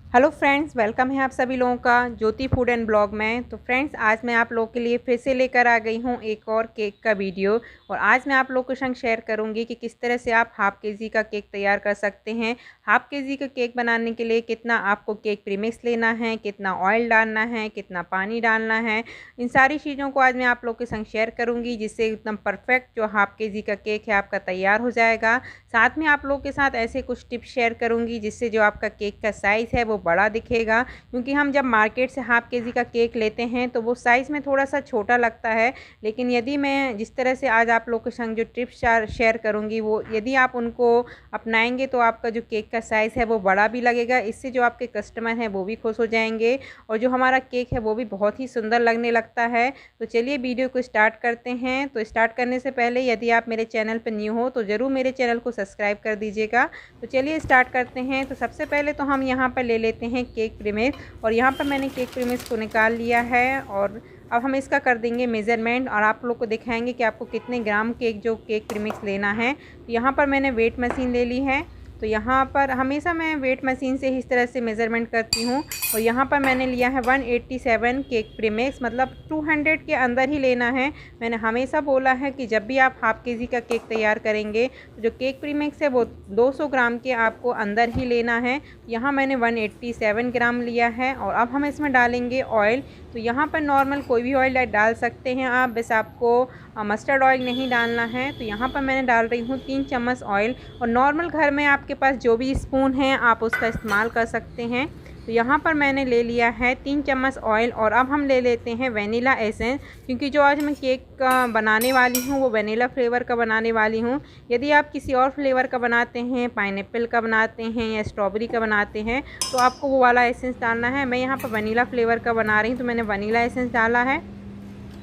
Hello friends, welcome है आप सभी लोगों का ज्योति फूड एंड ब्लॉग में। तो फ्रेंड्स, आज मैं आप लोगों के लिए फिर से लेकर आ गई हूँ एक और केक का वीडियो। और आज मैं आप लोगों के संग शेयर करूँगी कि किस तरह से आप हाफ़ केजी का केक तैयार कर सकते हैं। हाफ़ केजी का केक बनाने के लिए कितना आपको केक प्रीमिक्स लेना है, कितना ऑयल डालना है, कितना पानी डालना है, इन सारी चीज़ों को आज मैं आप लोगों के संग शेयर करूँगी, जिससे एकदम परफेक्ट जो हाफ़ केजी का केक है आपका तैयार हो जाएगा। साथ में आप लोगों के साथ ऐसे कुछ टिप्स शेयर करूँगी जिससे जो आपका केक का साइज़ है वो बड़ा दिखेगा। क्योंकि हम जब मार्केट से हाफ़ केजी का केक लेते हैं तो वो साइज़ में थोड़ा सा छोटा लगता है। लेकिन यदि मैं जिस तरह से आज आप लोग के संग जो टिप्स शेयर करूँगी वो यदि आप उनको अपनाएंगे तो आपका जो केक का साइज़ है वो बड़ा भी लगेगा। इससे जो आपके कस्टमर हैं वो भी खुश हो जाएंगे और जो हमारा केक है वो भी बहुत ही सुंदर लगने लगता है। तो चलिए वीडियो को स्टार्ट करते हैं। तो स्टार्ट करने से पहले यदि आप मेरे चैनल पर न्यू हो तो ज़रूर मेरे चैनल को सब्सक्राइब कर दीजिएगा। तो चलिए स्टार्ट करते हैं। तो सबसे पहले तो हम यहाँ पर ले लेते हैं केक प्रीमिक्स, और यहाँ पर मैंने केक प्रीमिक्स को निकाल लिया है। और अब हम इसका कर देंगे मेज़रमेंट और आप लोग को दिखाएंगे कि आपको कितने ग्राम केक प्रीमिक्स लेना है। तो यहाँ पर मैंने वेट मशीन ले ली है। तो यहाँ पर हमेशा मैं वेट मशीन से ही इस तरह से मेज़रमेंट करती हूँ। और यहाँ पर मैंने लिया है 187 केक प्रीमिक्स, मतलब 200 के अंदर ही लेना है। मैंने हमेशा बोला है कि जब भी आप हाफ़ केजी का केक तैयार करेंगे तो जो केक प्रीमिक्स है वो 200 ग्राम के आपको अंदर ही लेना है। यहाँ मैंने 187 ग्राम लिया है। और अब हम इसमें डालेंगे ऑयल। तो यहाँ पर नॉर्मल कोई भी ऑयल डाल सकते हैं आप, बस आपको मस्टर्ड ऑयल नहीं डालना है। तो यहाँ पर मैंने डाल रही हूँ 3 चम्मच ऑयल। और नॉर्मल घर में आपके पास जो भी स्पून है आप उसका इस्तेमाल कर सकते हैं। तो यहाँ पर मैंने ले लिया है 3 चम्मच ऑयल। और अब हम ले लेते हैं वनीला एसेंस, क्योंकि जो आज मैं केक का बनाने वाली हूँ वो वनीला फ्लेवर का बनाने वाली हूँ। यदि आप किसी और फ्लेवर का बनाते हैं, पाइनएप्पल का बनाते हैं या स्ट्रॉबेरी का बनाते हैं, तो आपको वो वाला एसेंस डालना है। मैं यहाँ पर वनीला फ्लेवर का बना रही हूँ तो मैंने वनीला एसेंस डाला है।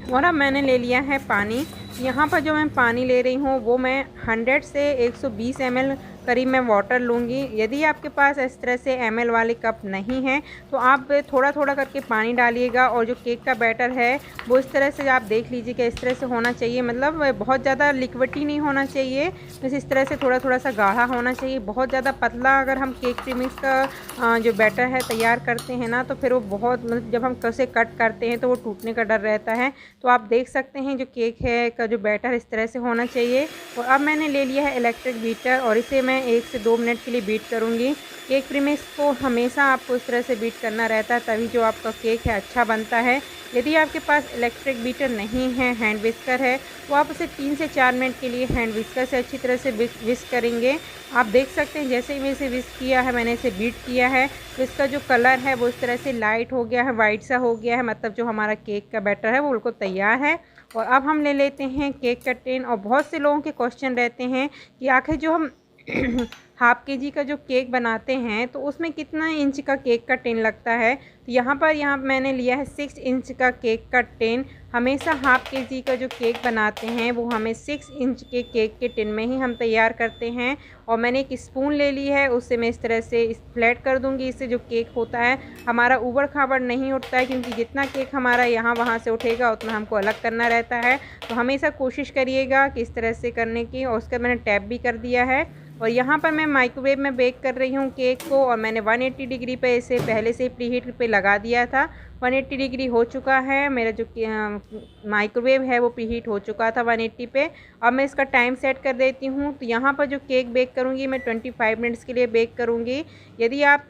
और अब मैंने ले लिया है पानी। यहाँ पर जो मैं पानी ले रही हूँ वो मैं 100 से 120 ml करीब मैं वाटर लूँगी। यदि आपके पास इस तरह से ml वाले कप नहीं हैं तो आप थोड़ा थोड़ा करके पानी डालिएगा। और जो केक का बैटर है वो इस तरह से आप देख लीजिए कि इस तरह से होना चाहिए, मतलब बहुत ज़्यादा लिक्विडी नहीं होना चाहिए, बस इस तरह से थोड़ा थोड़ा सा गाढ़ा होना चाहिए। बहुत ज़्यादा पतला अगर हम केक प्रीमिक्स का जो बैटर है तैयार करते हैं ना तो फिर वो बहुत, मतलब जब हम कैसे कट करते हैं तो वो टूटने का डर रहता है। तो आप देख सकते हैं जो केक है का जो बैटर इस तरह से होना चाहिए। और अब मैंने ले लिया है इलेक्ट्रिक बीटर और इसे मैं 1 से 2 मिनट के लिए बीट करूँगी। केक प्रीमिक्स को हमेशा आपको इस तरह से बीट करना रहता है, तभी जो आपका केक है अच्छा बनता है। यदि आपके पास इलेक्ट्रिक बीटर नहीं है, हैंड विस्कर है, तो आप उसे 3 से 4 मिनट के लिए हैंड विस्कर से अच्छी तरह से विस्क करेंगे। आप देख सकते हैं जैसे ही मैंने इसे विस्क किया है, मैंने इसे बीट किया है, तो इसका जो कलर है वो इस तरह से लाइट हो गया है, वाइट सा हो गया है, मतलब जो हमारा केक का बैटर है वो बिल्कुल तैयार है। और अब हम ले लेते हैं केक का टिन। और बहुत से लोगों के क्वेश्चन रहते हैं कि आखिर जो हम हाफ़ केजी का जो केक बनाते हैं तो उसमें कितना इंच का केक का टिन लगता है। तो यहाँ मैंने लिया है 6 इंच का केक का टिन। हमेशा हाफ़ केजी का जो केक बनाते हैं वो हमें 6 इंच के केक के टिन में ही हम तैयार करते हैं। और मैंने एक स्पून ले ली है, उससे मैं इस तरह से फ्लैट कर दूंगी। इससे जो केक होता है हमारा ऊबड़ खाबड़ नहीं उठता है, क्योंकि जितना केक हमारा यहाँ वहाँ से उठेगा उतना हमको अलग करना रहता है। तो हमेशा कोशिश करिएगा कि इस तरह से करने की। और उसका मैंने टैप भी कर दिया है। और यहाँ पर मैं माइक्रोवेव में बेक कर रही हूँ केक को। और मैंने 180 डिग्री पे इसे पहले से प्री हीट पे लगा दिया था। 180 डिग्री हो चुका है मेरा जो माइक्रोवेव है वो प्री हीट हो चुका था 180 पे। अब मैं इसका टाइम सेट कर देती हूँ। तो यहाँ पर जो केक बेक करूँगी मैं 25 मिनट्स के लिए बेक करूँगी। यदि आप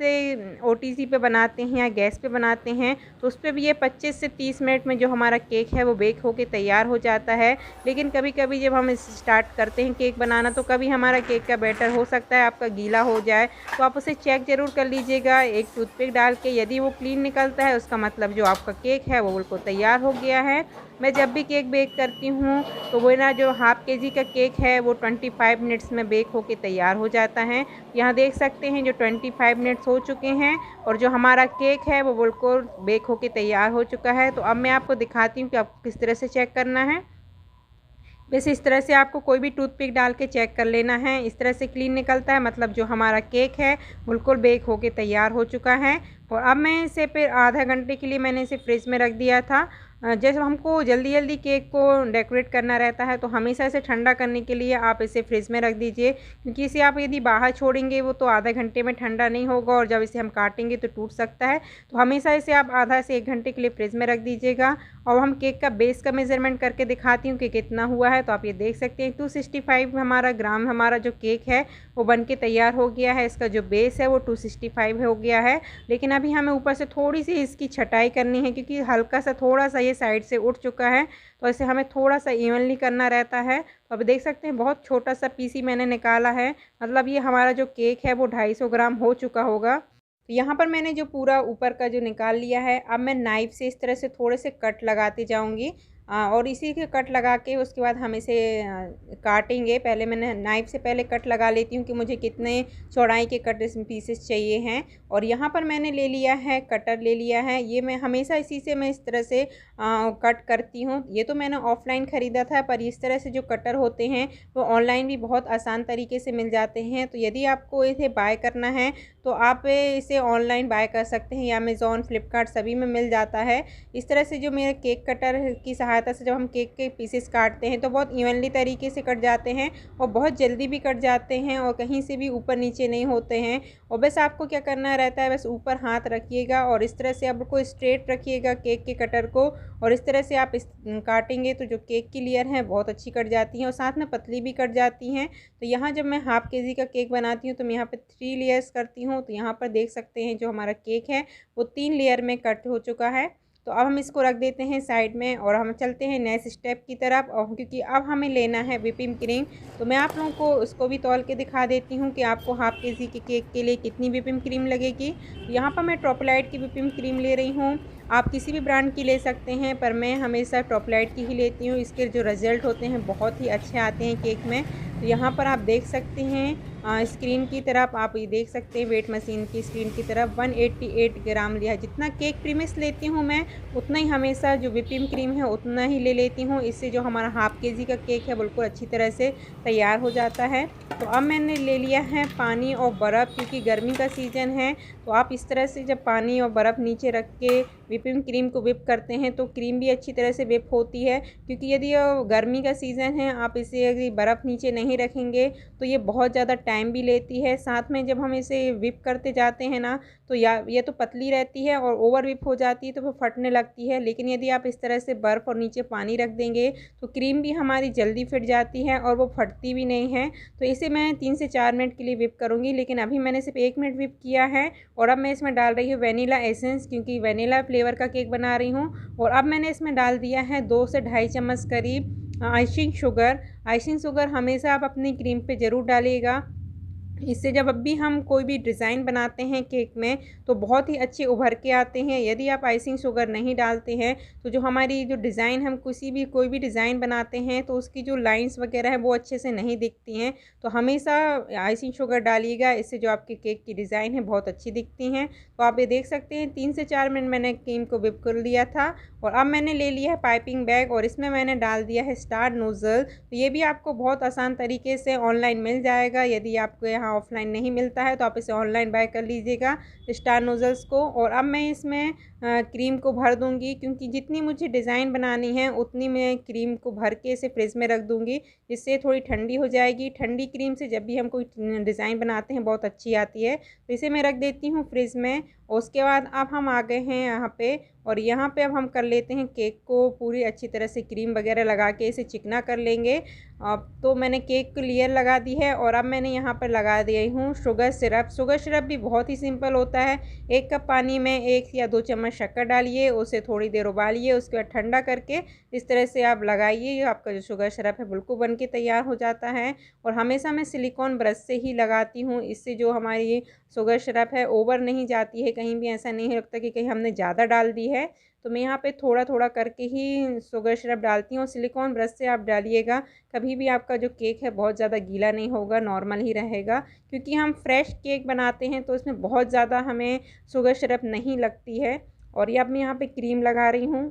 OTG पे बनाते हैं या गैस पे बनाते हैं तो उस पर भी ये 25 से 30 मिनट में जो हमारा केक है वो बेक होके तैयार हो जाता है। लेकिन कभी कभी जब हम स्टार्ट करते हैं केक बनाना तो कभी हमारा केक का बैटर हो सकता है आपका गीला हो जाए, तो आप उसे चेक ज़रूर कर लीजिएगा एक टूथपिक डाल के। यदि वो क्लीन निकलता है उसका मतलब जो आपका केक है वो बिल्कुल तैयार हो गया है। मैं जब भी केक बेक करती हूँ तो वो ना जो हाफ़ केजी का केक है वो 25 मिनट्स में बेक होके तैयार हो जाता है। यहाँ देख सकते हैं जो 25 मिनट्स हो चुके हैं और जो हमारा केक है वो बिल्कुल बेक होके तैयार हो चुका है। तो अब मैं आपको दिखाती हूँ कि आपको किस तरह से चेक करना है। वैसे इस तरह से आपको कोई भी टूथपिक डाल के चेक कर लेना है। इस तरह से क्लीन निकलता है, मतलब जो हमारा केक है बिल्कुल बेक होके तैयार हो चुका है। और अब मैं इसे फिर आधा घंटे के लिए मैंने इसे फ्रिज में रख दिया था जैसे हमको जल्दी जल्दी केक को डेकोरेट करना रहता है तो हमेशा इसे ठंडा करने के लिए आप इसे फ्रिज में रख दीजिए, क्योंकि इसे आप यदि बाहर छोड़ेंगे वो तो आधा घंटे में ठंडा नहीं होगा और जब इसे हम काटेंगे तो टूट सकता है। तो हमेशा इसे आप आधा से 1 घंटे के लिए फ्रिज में रख दीजिएगा। और हम केक का बेस का मेज़रमेंट करके दिखाती हूँ कि कितना हुआ है। तो आप ये देख सकते हैं 265 हमारा ग्राम हमारा जो केक है वो बन के तैयार हो गया है। इसका जो बेस है वो 265 हो गया है। लेकिन अभी हमें ऊपर से थोड़ी सी इसकी छटाई करनी है, क्योंकि हल्का सा थोड़ा सा ये साइड से उठ चुका है, तो इसे हमें थोड़ा सा इवनली करना रहता है। तो अब देख सकते हैं बहुत छोटा सा पीस ही मैंने निकाला है, मतलब ये हमारा जो केक है वो 250 ग्राम हो चुका होगा। तो यहाँ पर मैंने जो पूरा ऊपर का जो निकाल लिया है, अब मैं नाइफ़ से इस तरह से थोड़े से कट लगाती जाऊँगी और इसी के कट लगा के उसके बाद हम इसे काटेंगे। पहले मैंने नाइफ़ से पहले कट लगा लेती हूँ कि मुझे कितने चौड़ाई के कट इसमें पीसेस चाहिए हैं। और यहाँ पर मैंने ले लिया है कटर ले लिया है, ये मैं हमेशा इसी से मैं इस तरह से कट करती हूँ। ये तो मैंने ऑफ़लाइन ख़रीदा था, पर इस तरह से जो कटर होते हैं वो ऑनलाइन भी बहुत आसान तरीके से मिल जाते हैं। तो यदि आपको इसे बाय करना है तो आप इसे ऑनलाइन बाय कर सकते हैं, या अमेज़ॉन, फ्लिपकार्ट सभी में मिल जाता है। इस तरह से जो मेरे केक कटर की सहायता से जब हम केक के पीसेस काटते हैं तो बहुत इवनली तरीके से कट जाते हैं और बहुत जल्दी भी कट जाते हैं और कहीं से भी ऊपर नीचे नहीं होते हैं। और बस आपको क्या करना रहता है, बस ऊपर हाथ रखिएगा और इस तरह से आपको स्ट्रेट रखिएगा केक के कटर को, और इस तरह से आप काटेंगे तो जो केक की लेयर हैं बहुत अच्छी कट जाती हैं और साथ में पतली भी कट जाती हैं। तो यहाँ जब मैं हाफ़ केजी का केक बनाती हूँ तो मैं यहाँ पे 3 लेयर्स करती हूँ। तो यहाँ पर देख सकते हैं जो हमारा केक है वो 3 लेयर में कट हो चुका है। तो अब हम इसको रख देते हैं साइड में और हम चलते हैं नेक्स्ट स्टेप की तरफ, और क्योंकि अब हमें लेना है व्हिपिंग क्रीम। तो मैं आप लोगों को उसको भी तौल के दिखा देती हूँ कि आपको हाफ़ केजी के केक के लिए कितनी व्हिपिंग क्रीम लगेगी। यहाँ पर मैं ट्रॉपलाइट की व्हिपिंग क्रीम ले रही हूँ। आप किसी भी ब्रांड की ले सकते हैं, पर मैं हमेशा ट्रॉपलाइट की ही लेती हूँ। इसके जो रिज़ल्ट होते हैं बहुत ही अच्छे आते हैं केक में। तो यहाँ पर आप देख सकते हैं स्क्रीन की तरफ, आप ये देख सकते हैं वेट मशीन की स्क्रीन की तरफ 188 ग्राम लिया है। जितना केक प्रीमिक्स लेती हूँ मैं उतना ही हमेशा जो व्हिपिंग क्रीम है उतना ही ले लेती हूँ। इससे जो हमारा हाफ़ केजी का केक है बिल्कुल अच्छी तरह से तैयार हो जाता है। तो अब मैंने ले लिया है पानी और बर्फ़, क्योंकि गर्मी का सीज़न है। तो आप इस तरह से जब पानी और बर्फ़ नीचे रख के व्हिपिंग क्रीम को व्हिप करते हैं तो क्रीम भी अच्छी तरह से व्हिप होती है। क्योंकि यदि गर्मी का सीज़न है, आप इसे यदि बर्फ़ नीचे नहीं रखेंगे तो ये बहुत ज़्यादा टाइम भी लेती है। साथ में जब हम इसे व्हिप करते जाते हैं ना, तो ये तो पतली रहती है और ओवर व्हिप हो जाती है तो वो फटने लगती है। लेकिन यदि आप इस तरह से बर्फ़ और नीचे पानी रख देंगे तो क्रीम भी हमारी जल्दी फिट जाती है और वो फटती भी नहीं है। तो इसे मैं 3 से 4 मिनट के लिए व्हिप करूँगी, लेकिन अभी मैंने सिर्फ 1 मिनट व्हिप किया है। और अब मैं इसमें डाल रही हूँ वेनिला एसेंस, क्योंकि वेनिला फ्लेवर का केक बना रही हूँ। और अब मैंने इसमें डाल दिया है 2 से ढाई चम्मच करीब आइसिंग शुगर। आइसिंग शुगर हमेशा आप अपनी क्रीम पे ज़रूर डालिएगा। इससे जब भी हम कोई भी डिज़ाइन बनाते हैं केक में तो बहुत ही अच्छे उभर के आते हैं। यदि आप आइसिंग शुगर नहीं डालते हैं तो जो हमारी जो डिज़ाइन हम कोई भी डिज़ाइन बनाते हैं तो उसकी जो लाइंस वगैरह हैं वो अच्छे से नहीं दिखती हैं। तो हमेशा आइसिंग शुगर डालिएगा, इससे जो आपके केक की डिज़ाइन है बहुत अच्छी दिखती हैं। तो आप ये देख सकते हैं 3 से 4 मिनट मैंने क्रीम को व्हिप कर लिया था। और अब मैंने ले लिया है पाइपिंग बैग और इसमें मैंने डाल दिया है स्टार नोज़ल। तो ये भी आपको बहुत आसान तरीके से ऑनलाइन मिल जाएगा। यदि आपको यहाँ ऑफ़लाइन नहीं मिलता है तो आप इसे ऑनलाइन बाय कर लीजिएगा स्टार नोज़ल्स को। और अब मैं इसमें क्रीम को भर दूंगी, क्योंकि जितनी मुझे डिज़ाइन बनानी है उतनी मैं क्रीम को भर के इसे फ्रिज में रख दूंगी, जिससे थोड़ी ठंडी हो जाएगी। ठंडी क्रीम से जब भी हम कोई डिज़ाइन बनाते हैं बहुत अच्छी आती है। तो इसे मैं रख देती हूँ फ्रिज में। और उसके बाद अब हम आ गए हैं यहाँ पे, और यहाँ पे अब हम कर लेते हैं केक को पूरी अच्छी तरह से क्रीम वगैरह लगा के इसे चिकना कर लेंगे। अब तो मैंने केक की लेयर लगा दी है और अब मैंने यहाँ पर लगा दिया हूँ शुगर सिरप। शुगर सिरप भी बहुत ही सिंपल होता है। 1 कप पानी में 1 या 2 चम्मच शक्कर डालिए, उसे थोड़ी देर उबालिए, उसके बाद ठंडा करके इस तरह से आप लगाइए। आपका जो शुगर सिरप है बिल्कुल बन के तैयार हो जाता है। और हमेशा मैं सिलिकॉन ब्रश से ही लगाती हूँ, इससे जो हमारी शुगर सिरप है ओवर नहीं जाती है, कहीं भी ऐसा नहीं लगता कि कहीं हमने ज़्यादा डाल दी है। तो मैं यहाँ पे थोड़ा थोड़ा करके ही शुगर सिरप डालती हूँ। सिलिकॉन ब्रश से आप डालिएगा, कभी भी आपका जो केक है बहुत ज़्यादा गीला नहीं होगा, नॉर्मल ही रहेगा। क्योंकि हम फ्रेश केक बनाते हैं तो इसमें बहुत ज़्यादा हमें शुगर सिरप नहीं लगती है। और ये अब मैं यहाँ पे क्रीम लगा रही हूँ।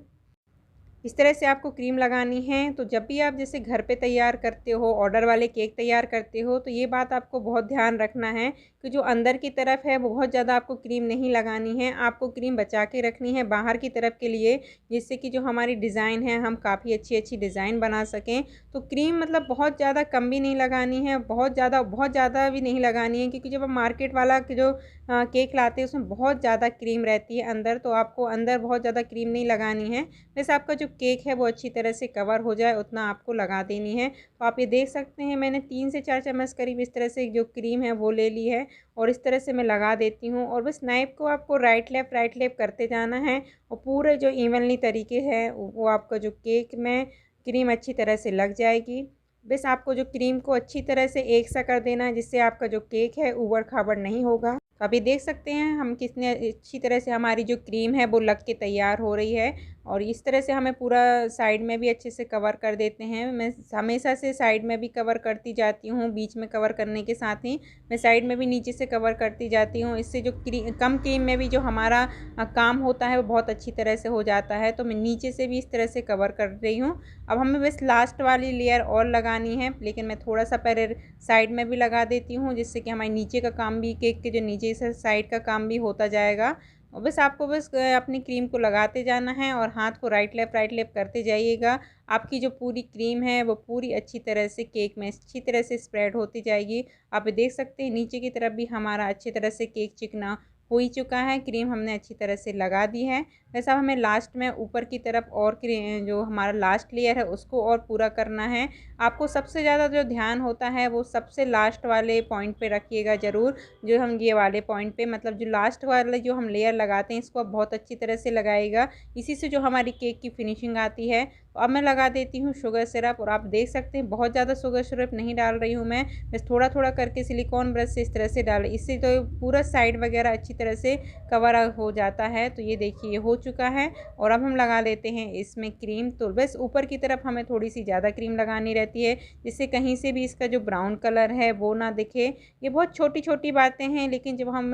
इस तरह से आपको क्रीम लगानी है। तो जब भी आप जैसे घर पे तैयार करते हो, ऑर्डर वाले केक तैयार करते हो, तो ये बात आपको बहुत ध्यान रखना है कि जो अंदर की तरफ है वो बहुत ज़्यादा आपको क्रीम नहीं लगानी है। आपको क्रीम बचा के रखनी है बाहर की तरफ के लिए, जिससे कि जो हमारी डिज़ाइन है हम काफ़ी अच्छी डिज़ाइन बना सकें। तो क्रीम मतलब बहुत ज़्यादा कम भी नहीं लगानी है, बहुत ज़्यादा भी नहीं लगानी है, क्योंकि जब हम मार्केट वाला जो केक लाते हैं उसमें बहुत ज़्यादा क्रीम रहती है अंदर, तो आपको अंदर बहुत ज़्यादा क्रीम नहीं लगानी है। वैसे आपका जो केक है वो अच्छी तरह से कवर हो जाए उतना आपको लगा देनी है। तो आप ये देख सकते हैं मैंने 3 से 4 चम्मच करीब इस तरह से जो क्रीम है वो ले ली है, और इस तरह से मैं लगा देती हूँ। और बस नाइफ़ को आपको राइट लेफ़्ट करते जाना है, और पूरे जो इवनली तरीके है वो आपका जो केक में क्रीम अच्छी तरह से लग जाएगी। बस आपको जो क्रीम को अच्छी तरह से एक सा कर देना है, जिससे आपका जो केक है ऊबड़-खाबड़ नहीं होगा। तो आप ये देख सकते हैं हम कितने अच्छी तरह से हमारी जो क्रीम है वो लग के तैयार हो रही है, और इस तरह से हमें पूरा साइड में भी अच्छे से कवर कर देते हैं। मैं हमेशा से साइड में भी कवर करती जाती हूँ, बीच में कवर करने के साथ ही मैं साइड में भी नीचे से कवर करती जाती हूँ। इससे जो कम क्रीम में भी जो हमारा काम होता है वो बहुत अच्छी तरह से हो जाता है। तो मैं नीचे से भी इस तरह से कवर कर रही हूँ। अब हमें बस लास्ट वाली लेयर और लगानी है, लेकिन मैं थोड़ा सा पहले साइड में भी लगा देती हूँ, जिससे कि हमारे नीचे का काम भी, केक के जो नीचे से साइड का काम भी होता जाएगा। और बस आपको बस अपनी क्रीम को लगाते जाना है, और हाथ को राइट लेफ़्ट करते जाइएगा। आपकी जो पूरी क्रीम है वो पूरी अच्छी तरह से केक में अच्छी तरह से स्प्रेड होती जाएगी। आप देख सकते हैं नीचे की तरफ भी हमारा अच्छी तरह से केक चिकना हो ही चुका है, क्रीम हमने अच्छी तरह से लगा दी है। वैसा हमें लास्ट में ऊपर की तरफ और जो हमारा लास्ट लेयर है उसको और पूरा करना है। आपको सबसे ज़्यादा जो ध्यान होता है वो सबसे लास्ट वाले पॉइंट पे रखिएगा ज़रूर, जो हम ये वाले पॉइंट पे, मतलब जो लास्ट वाले जो हम लेयर लगाते हैं इसको आप बहुत अच्छी तरह से लगाइएगा। इसी से जो हमारी केक की फिनिशिंग आती है। तो अब मैं लगा देती हूँ शुगर सिरप, और आप देख सकते हैं बहुत ज़्यादा शुगर सिरप नहीं डाल रही हूँ मैं, बस थोड़ा करके सिलिकॉन ब्रश से इस तरह से डाल, इससे तो पूरा साइड वगैरह अच्छी तरह से कवर हो जाता है। तो ये देखिए ये हो चुका है, और अब हम लगा लेते हैं इसमें क्रीम। तो बस ऊपर की तरफ हमें थोड़ी सी ज़्यादा क्रीम लगानी रहती है, जिससे कहीं से भी इसका जो ब्राउन कलर है वो ना दिखे। ये बहुत छोटी बातें हैं, लेकिन जब हम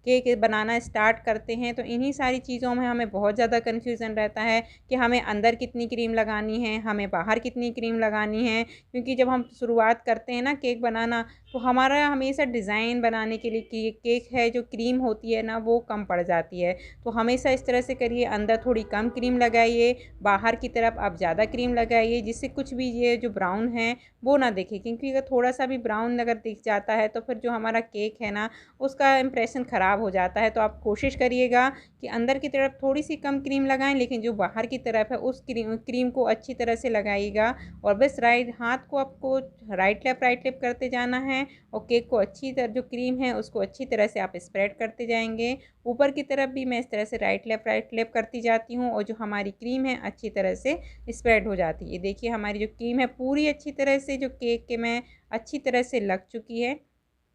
केक बनाना स्टार्ट करते हैं तो इन्हीं सारी चीज़ों में हमें बहुत ज़्यादा कन्फ्यूज़न रहता है कि हमें अंदर कितनी क्रीम लगानी है, हमें बाहर कितनी क्रीम लगानी है। क्योंकि जब हम शुरुआत करते हैं ना केक बनाना, तो हमारा हमेशा डिज़ाइन बनाने के लिए केक है जो क्रीम होती है ना वो कम पड़ जाती है। तो हमेशा इस तरह से करिए, अंदर थोड़ी कम क्रीम लगाइए, बाहर की तरफ आप ज़्यादा क्रीम लगाइए, जिससे कुछ भी ये जो ब्राउन है वो ना दिखे। क्योंकि अगर थोड़ा सा भी ब्राउन अगर दिख जाता है तो फिर जो हमारा केक है ना उसका इम्प्रेशन ख़राब हो जाता है। तो आप कोशिश करिएगा कि अंदर की तरफ थोड़ी सी कम क्रीम लगाएं, लेकिन जो बाहर की तरफ है उस क्रीम को अच्छी तरह से लगाइएगा। और बस हाथ को आपको राइट लेफ़्ट करते जाना है, और केक को अच्छी तरह जो क्रीम है उसको अच्छी तरह से आप स्प्रेड करते जाएंगे। ऊपर की तरफ भी मैं इस तरह से राइट लेफ़्ट करती जाती हूँ, और जो हमारी क्रीम है अच्छी तरह से स्प्रेड हो जाती है। देखिए हमारी जो क्रीम है पूरी अच्छी तरह से जो केक के में अच्छी तरह से लग चुकी है।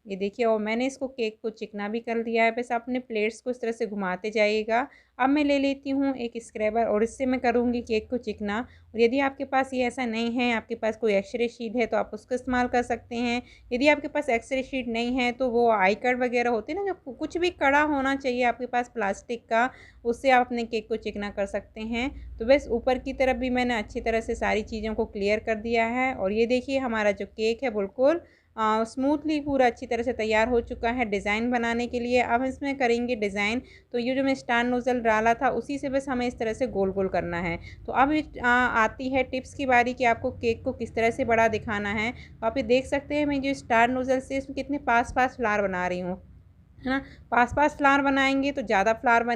ये देखिए, और मैंने इसको केक को चिकना भी कर दिया है। बस अपने प्लेट्स को इस तरह से घुमाते जाइएगा। अब मैं ले लेती हूँ एक स्क्रैबर, और इससे मैं करूँगी केक को चिकना। और यदि आपके पास ये ऐसा नहीं है, आपके पास कोई एक्सरे शीट है तो आप उसका इस्तेमाल कर सकते हैं। यदि आपके पास एक्सरे शीट नहीं है तो वो आई कार्ड वगैरह होते हैं ना, जो कुछ भी कड़ा होना चाहिए आपके पास प्लास्टिक का, उससे आप अपने केक को चिकना कर सकते हैं। तो बस ऊपर की तरफ भी मैंने अच्छी तरह से सारी चीज़ों को क्लियर कर दिया है, और ये देखिए हमारा जो केक है बिल्कुल स्मूथली पूरा अच्छी तरह से तैयार हो चुका है डिज़ाइन बनाने के लिए। अब इसमें करेंगे डिज़ाइन। तो ये जो मैं स्टार नोज़ल डाला था उसी से बस हमें इस तरह से गोल गोल करना है। तो अब आती है टिप्स की बारी कि आपको केक को किस तरह से बड़ा दिखाना है। तो आप ये देख सकते हैं मैं जो स्टार नोज़ल से इसमें कितने पास फ्लावर बना रही हूँ, है ना। पास फ्लावर बनाएंगे तो ज़्यादा फ्लावर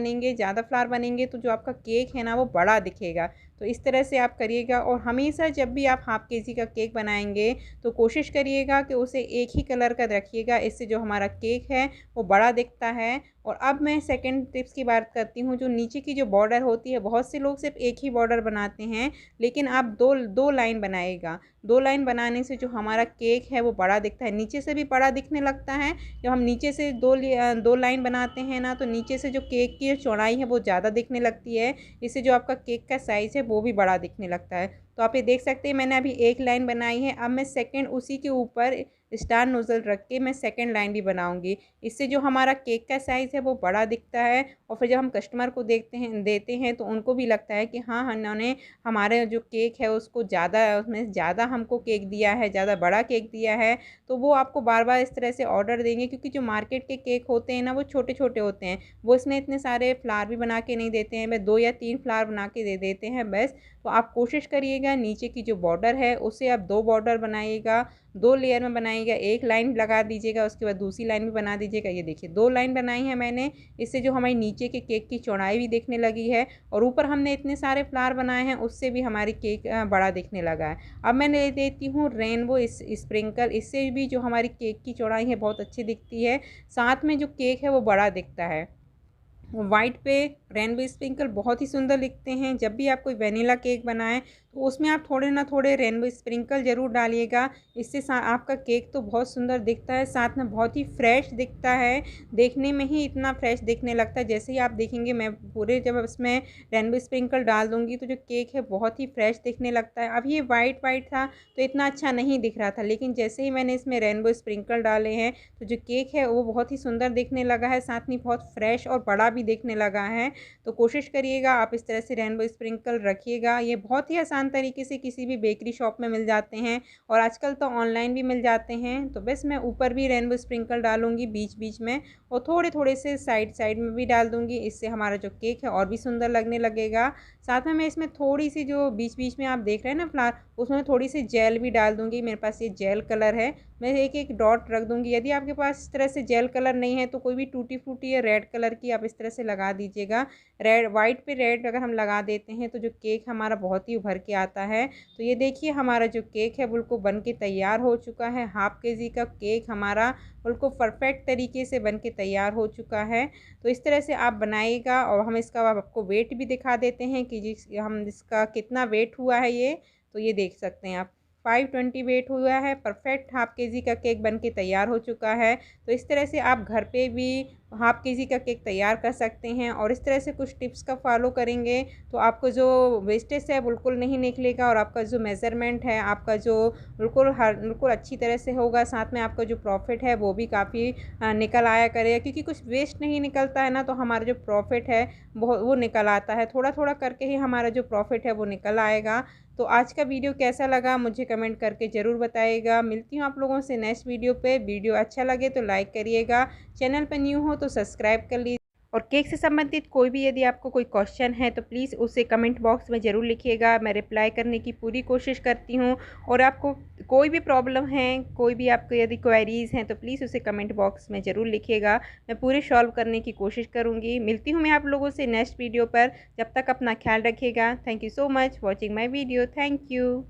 बनेंगे तो जो आपका केक है ना वो बड़ा दिखेगा। तो इस तरह से आप करिएगा, और हमेशा जब भी आप हाफ़ केजी का केक बनाएंगे तो कोशिश करिएगा कि उसे एक ही कलर का रखिएगा, इससे जो हमारा केक है वो बड़ा दिखता है। और अब मैं सेकंड टिप्स की बात करती हूँ, जो नीचे की जो बॉर्डर होती है, बहुत से लोग सिर्फ एक ही बॉर्डर बनाते हैं, लेकिन आप दो लाइन बनाइएगा। 2 लाइन बनाने से जो हमारा केक है वो बड़ा दिखता है, नीचे से भी बड़ा दिखने लगता है। जब हम नीचे से 2 लाइन बनाते हैं ना, तो नीचे से जो केक की चौड़ाई है वो ज़्यादा दिखने लगती है, इससे जो आपका केक का साइज़ है वो भी बड़ा दिखने लगता है। तो आप ये देख सकते हैं मैंने अभी 1 लाइन बनाई है। अब मैं सेकंड उसी के ऊपर स्टार नोज़ल रख के मैं सेकंड लाइन भी बनाऊंगी। इससे जो हमारा केक का साइज़ है वो बड़ा दिखता है और फिर जब हम कस्टमर को देते हैं तो उनको भी लगता है कि हाँ, उन्होंने हमारे जो केक है उसको उसमें ज़्यादा हमको केक दिया है, ज़्यादा बड़ा केक दिया है। तो वो आपको बार बार इस तरह से ऑर्डर देंगे, क्योंकि जो मार्केट के केक होते हैं ना वो छोटे छोटे होते हैं, वो इसमें इतने सारे फ्लावर भी बना के नहीं देते हैं, वह 2 या 3 फ्लावर बना के दे देते हैं बस। तो आप कोशिश करिएगा नीचे की जो बॉर्डर है उसे आप 2 बॉर्डर बनाइएगा, 2 लेयर में बनाइएगा, एक लाइन लगा दीजिएगा, उसके बाद दूसरी लाइन भी बना दीजिएगा। ये देखिए 2 लाइन बनाई है मैंने, इससे जो हमारी नीचे के केक की चौड़ाई भी दिखने लगी है और ऊपर हमने इतने सारे फ्लावर बनाए हैं उससे भी हमारी केक बड़ा दिखने लगा है। अब मैं ले देती हूँ रेनबो स्प्रिंकल, इससे भी जो हमारी केक की चौड़ाई है बहुत अच्छी दिखती है, साथ में जो केक है वो बड़ा दिखता है। वाइट पे रेनबो स्प्रिंकल बहुत ही सुंदर दिखते हैं। जब भी आप कोई वेनिला केक बनाएं तो उसमें आप थोड़े ना थोड़े रेनबो स्प्रिंकल ज़रूर डालिएगा, इससे आपका केक तो बहुत सुंदर दिखता है, साथ में बहुत ही फ्रेश दिखता है। देखने में ही इतना फ्रेश दिखने लगता है, जैसे ही आप देखेंगे मैं पूरे जब इसमें रेनबो स्प्रिंकल डाल दूँगी तो जो केक है बहुत ही फ्रेश दिखने लगता है। अब ये वाइट वाइट था तो इतना अच्छा नहीं दिख रहा था, लेकिन जैसे ही मैंने इसमें रेनबो स्प्रिंकल डाले हैं तो जो केक है वो बहुत ही सुंदर दिखने लगा है, साथ में बहुत फ्रेश और बड़ा भी दिखने लगा है। तो कोशिश करिएगा आप इस तरह से रेनबो स्प्रिंकल रखिएगा। ये बहुत ही आसान तरीके से किसी भी बेकरी शॉप में मिल जाते हैं और आजकल तो ऑनलाइन भी मिल जाते हैं। तो बस मैं ऊपर भी रेनबो स्प्रिंकल डालूंगी बीच बीच में और थोड़े थोड़े से साइड साइड में भी डाल दूंगी, इससे हमारा जो केक है और भी सुंदर लगने लगेगा। साथ में मैं इसमें थोड़ी सी जो बीच बीच में आप देख रहे हैं ना फ्लावर, उसमें थोड़ी सी जेल भी डाल दूंगी। मेरे पास ये जेल कलर है, मैं एक एक डॉट रख दूंगी। यदि आपके पास इस तरह से जेल कलर नहीं है तो कोई भी टूटी फ्रूटी या रेड कलर की आप इस तरह से लगा दीजिएगा। रेड वाइट पे रेड अगर हम लगा देते हैं तो जो केक हमारा बहुत ही उभर के आता है। तो ये देखिए हमारा जो केक है बिल्कुल बन के तैयार हो चुका है। हाफ केजी का केक हमारा बिल्कुल परफेक्ट तरीके से बन के तैयार हो चुका है। तो इस तरह से आप बनाइएगा और हम इसका आपको वेट भी दिखा देते हैं कि हम इसका कितना वेट हुआ है। ये तो ये देख सकते हैं आप 520 वेट हुआ है। परफेक्ट हाफ केजी का केक बन के तैयार हो चुका है। तो इस तरह से आप घर पे भी हाफ केजी का केक तैयार कर सकते हैं और इस तरह से कुछ टिप्स का फॉलो करेंगे तो आपको जो वेस्टेज है बिल्कुल नहीं निकलेगा और आपका जो मेज़रमेंट है आपका जो बिल्कुल अच्छी तरह से होगा। साथ में आपका जो प्रॉफिट है वो भी काफ़ी निकल आया करेगा, क्योंकि कुछ वेस्ट नहीं निकलता है ना, तो हमारा जो प्रॉफिट है वो निकल आता है। थोड़ा थोड़ा करके ही हमारा जो प्रॉफिट है वो निकल आएगा। तो आज का वीडियो कैसा लगा मुझे कमेंट करके ज़रूर बताइएगा। मिलती हूँ आप लोगों से नेक्स्ट वीडियो पे। वीडियो अच्छा लगे तो लाइक करिएगा, चैनल पर न्यू हो तो सब्सक्राइब कर लीजिए और केक से संबंधित कोई भी यदि आपको कोई क्वेश्चन है तो प्लीज़ उसे कमेंट बॉक्स में ज़रूर लिखिएगा। मैं रिप्लाई करने की पूरी कोशिश करती हूँ और आपको कोई भी प्रॉब्लम है, कोई भी आपको यदि क्वेरीज़ हैं तो प्लीज़ उसे कमेंट बॉक्स में ज़रूर लिखिएगा। मैं पूरे सॉल्व करने की कोशिश करूँगी। मिलती हूँ मैं आप लोगों से नेक्स्ट वीडियो पर। जब तक अपना ख्याल रखिएगा। Thank you so much watching my video. Thank you.